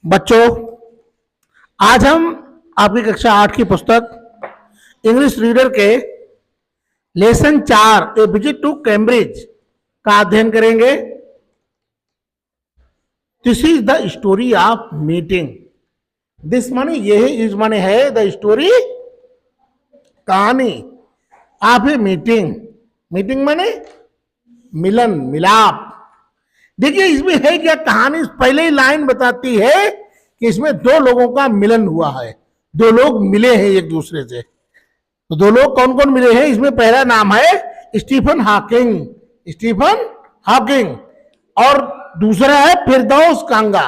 बच्चों, आज हम आपकी कक्षा 8 की पुस्तक इंग्लिश रीडर के lesson 4 a visit to Cambridge का अध्ययन करेंगे। This is the story of meeting. This माने यह इज माने है द स्टोरी, कहानी ऑफ ए मीटिंग। मीटिंग माने मिलन, मिलाप। देखिए इसमें है क्या, कहानी पहले ही लाइन बताती है कि इसमें दो लोगों का मिलन हुआ है, दो लोग मिले हैं एक दूसरे से। तो दो लोग कौन कौन मिले हैं, इसमें पहला नाम है स्टीफन हॉकिंग, स्टीफन हॉकिंग, और दूसरा है फिरदौस कांगा।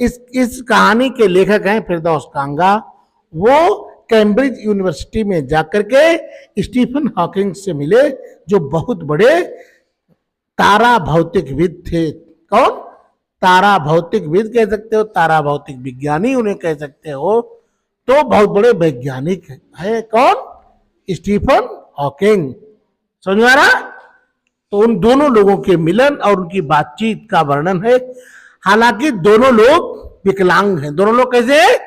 इस कहानी के लेखक हैं फिरदौस कांगा। वो कैम्ब्रिज यूनिवर्सिटी में जाकर के स्टीफन हॉकिंग से मिले, जो बहुत बड़े तारा भौतिकविद थे। कौन? तारा भौतिकविद कह सकते हो, तारा भौतिक विज्ञानी उन्हें कह सकते हो। तो बहुत बड़े वैज्ञानिक है। कौन? Stephen Hawking. समझ में आ रहा? तो उन दोनों लोगों के मिलन और उनकी बातचीत का वर्णन है। हालांकि दोनों लोग विकलांग हैं। दोनों लोग कैसे हैं?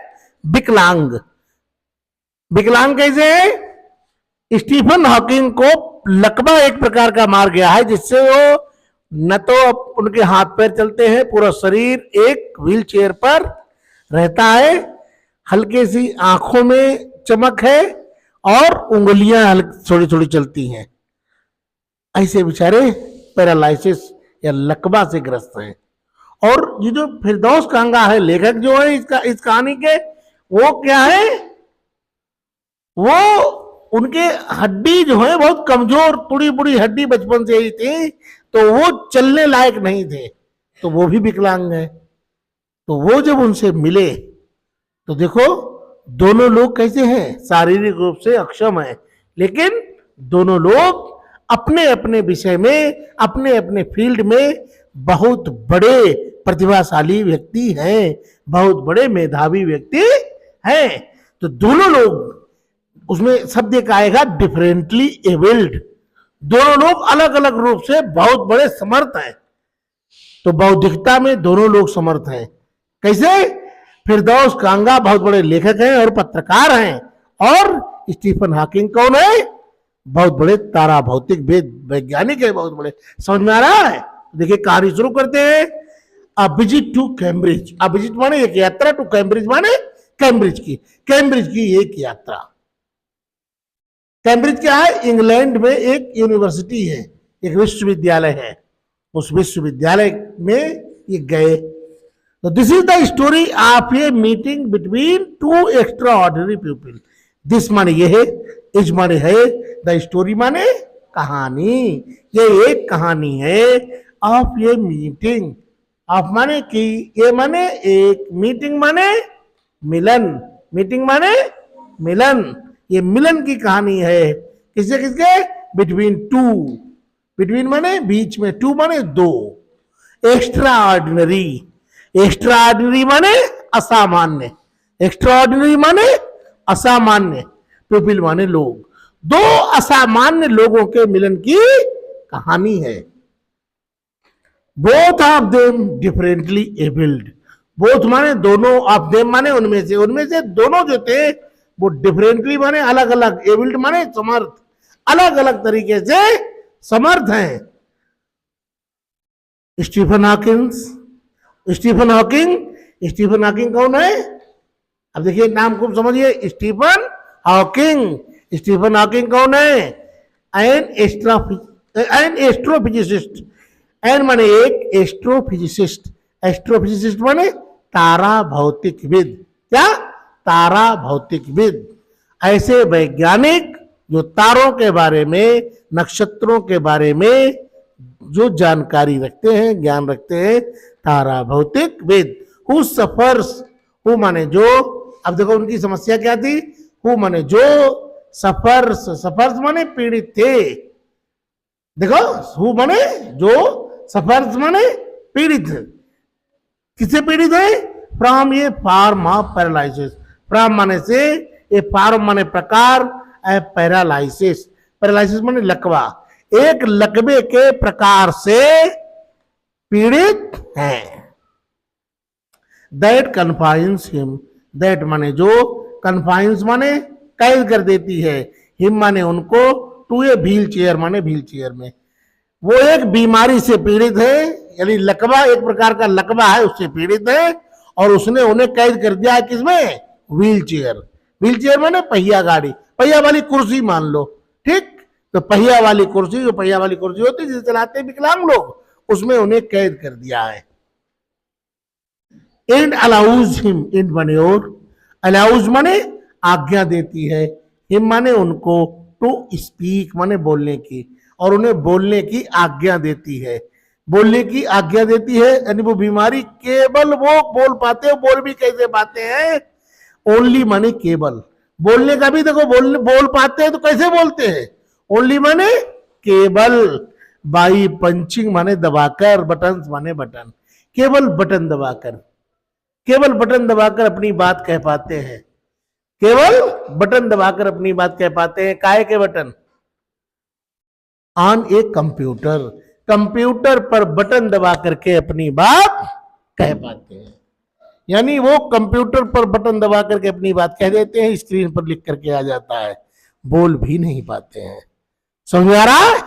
विकलांग। विकलांग कैसे है? स्टीफन हॉकिंग को लकवा एक प्रकार का मार गया है, जिससे वो न तो उनके हाथ पैर चलते हैं, पूरा शरीर एक व्हील चेयर पर रहता है, हल्के सी आंखों में चमक है और उंगलियां थोड़ी थोड़ी चलती हैं। ऐसे बेचारे पैरालिसिस या लकवा से ग्रस्त हैं। और ये जो फिरदौस कांगा है, लेखक जो है इस कहानी के, वो क्या है, वो उनके हड्डी जो है बहुत कमजोर, तुड़ी बुड़ी हड्डी बचपन से ही थी, तो वो चलने लायक नहीं थे, तो वो भी विकलांग है। तो वो जब उनसे मिले तो देखो दोनों लोग कैसे हैं, शारीरिक रूप से अक्षम है, लेकिन दोनों लोग अपने अपने विषय में, अपने अपने फील्ड में बहुत बड़े प्रतिभाशाली व्यक्ति हैं, बहुत बड़े मेधावी व्यक्ति हैं। तो दोनों लोग, उसमें शब्द एक आएगा डिफरेंटली एबल्ड, दोनों लोग अलग अलग रूप से बहुत बड़े समर्थ हैं। तो बौद्धिकता में दोनों लोग समर्थ हैं। कैसे? फिरदौस कांगा बहुत बड़े लेखक हैं और पत्रकार हैं, और स्टीफन हॉकिंग कौन है? बहुत बड़े तारा भौतिक वैज्ञानिक है, बहुत बड़े। समझ में आ रहा है? देखिए कहानी शुरू करते हैं। A visit to Cambridge. A visit माने एक यात्रा, टू कैम्ब्रिज माने कैम्ब्रिज की एक यात्रा। कैम्ब्रिज क्या है? इंग्लैंड में एक यूनिवर्सिटी है, एक विश्वविद्यालय है। उस विश्वविद्यालय में ये गए। तो this is the story of a meeting between two extra ordinary people. This माने ये है, इज माने है, द स्टोरी माने कहानी। ये एक कहानी है ऑफ ए मीटिंग। ऑफ माने कि, ये माने एक, मीटिंग माने मिलन, मीटिंग माने मिलन। ये मिलन की कहानी है। किसके किसके? Between two. बिटवीन माने बीच में, टू माने दो। एक्स्ट्रा ऑर्डिनरी, एक्स्ट्रा ऑर्डिनरी माने असामान्य, एक्स्ट्रा ऑर्डिनरी माने असामान्य, पीपल माने लोग। दो असामान्य लोगों के मिलन की कहानी है। Both of them differently abled. Both माने दोनों, ऑफ देम माने उनमें से दोनों जो थे वो डिफरेंटली माने अलग अलग, एबल्ड माने समर्थ, अलग अलग तरीके से समर्थ हैं। Stephen Hawking, Stephen Hawking, Stephen Hawking कौन है? अब देखिए नाम खूब समझिए, स्टीफन हॉकिंग। स्टीफन हॉकिंग कौन है? N astrophysicist. एन माने एक, एस्ट्रोफिजिसिस्ट। एस्ट्रोफिजिसिस्ट माने तारा भौतिकविद। क्या? तारा भौतिकविद। ऐसे वैज्ञानिक जो तारों के बारे में, नक्षत्रों के बारे में जो जानकारी रखते हैं, ज्ञान रखते हैं, तारा भौतिकविद। हु सफर्स, हु माने जो, अब देखो उनकी समस्या क्या थी। हु माने जो, सफर्स, सफर्स माने पीड़ित थे। देखो हु माने जो, सफर्स माने पीड़ित। किससे पीड़ित है? From A form of paralysis. From माने से, ए फॉर्म माने प्रकार, ए पैरालिसिस, पैरालिसिस माने लकवा, एक लकवे के प्रकार से पीड़ित हैं। दैट कन्फाइंस हिम, दैट माने जो, कन्फाइंस माने कैद कर देती है, हिम माने उनको, टू ए व्हील चेयर माने व्हील चेयर में। वो एक बीमारी से पीड़ित है, यानी लकवा, एक प्रकार का लकवा है, उससे पीड़ित है, और उसने उन्हें कैद कर दिया है किसमें, व्हील चेयर। व्हील चेयर माने पहिया गाड़ी, पहिया वाली कुर्सी मान लो, ठीक। तो पहिया वाली कुर्सी, जो पहिया वाली कुर्सी होती है जिसे चलाते हैं विकलांग लोग, उसमें उन्हें कैद कर दिया है। एंड अलाउज हिम, एंड माने और, अलाउज माने आज्ञा देती है, हिम माने उनको, टू स्पीक माने बोलने की, और उन्हें बोलने की आज्ञा देती है। बोलने की आज्ञा देती है यानी वो बीमारी केवल वो बोल पाते हैं, बोल भी कैसे पाते हैं, ओनली माने केवल, बोलने का भी देखो, बोल पाते हैं तो कैसे बोलते हैं, ओनली माने केवल, बाई पंचिंग माने दबाकर, बटन माने बटन, केवल बटन दबाकर, केवल बटन दबाकर अपनी बात कह पाते हैं, केवल बटन दबाकर अपनी बात कह पाते हैं। काहे के button, on a computer, computer पर बटन दबा करके अपनी बात कह पाते हैं, यानी वो कंप्यूटर पर बटन दबा करके अपनी बात कह देते हैं, स्क्रीन पर लिख करके आ जाता है, बोल भी नहीं पाते हैं। समझ आ रहा है।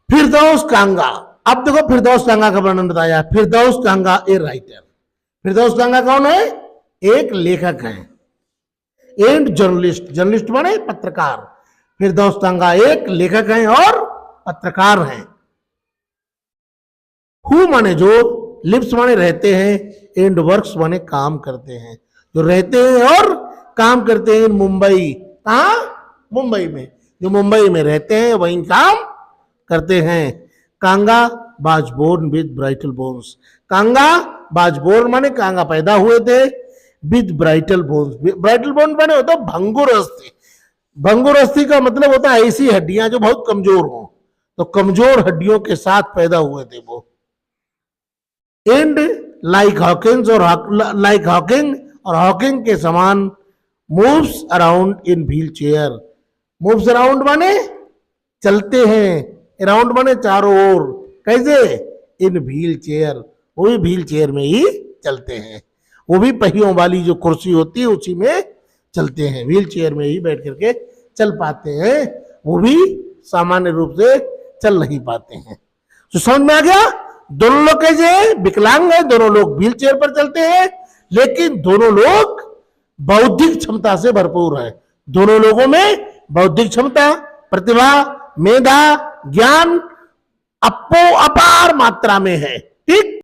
फिरदौस कांगा, अब देखो फिरदौस कांगा का वर्णन बताया। फिरदौस कांगा ए राइटर, फिरदौस कांगा कौन है, एक लेखक है, एंड जर्नलिस्ट, जर्नलिस्ट माने पत्रकार, फिरदौस कांगा एक लेखक हैं और पत्रकार हैं। हु माने जो, लिव्स माने रहते हैं, एंड वर्क्स माने काम करते हैं, जो रहते हैं और काम करते हैं मुंबई, कहा, मुंबई में, जो मुंबई में रहते हैं वहीं काम करते हैं। कांगा बाज बोर्न विद ब्राइटल बोन्स, कांगा बाज बोर्न माने कांगा पैदा हुए थे, विद ब्राइटल बोन्स, ब्राइटल बोन माने होता है भंगुर अस्थि, भंगुर अस्थि का मतलब होता है ऐसी हड्डियां जो बहुत कमजोर हो, तो कमजोर हड्डियों के साथ पैदा हुए थे वो। एंड लाइक हॉकिंस, और लाइक हॉकिंग, और हॉकिंग के समान, moves around in wheel chair, moves around माने चलते हैं, अराउंड माने चारों ओर, कैसे, इन व्हील चेयर, वो भी व्हील चेयर में ही चलते हैं, वो भी पहियों वाली जो कुर्सी होती है उसी में चलते हैं, व्हील चेयर में ही बैठ करके चल पाते हैं, वो भी सामान्य रूप से चल नहीं पाते हैं। तो समझ में आ गया, दोनों लोग कैसे विकलांग है, दोनों लोग व्हील चेयर पर चलते हैं, लेकिन दोनों लोग बौद्धिक क्षमता से भरपूर है, दोनों लोगों में बौद्धिक क्षमता, प्रतिभा, मेधा, ज्ञान अपार मात्रा में है, ठीक।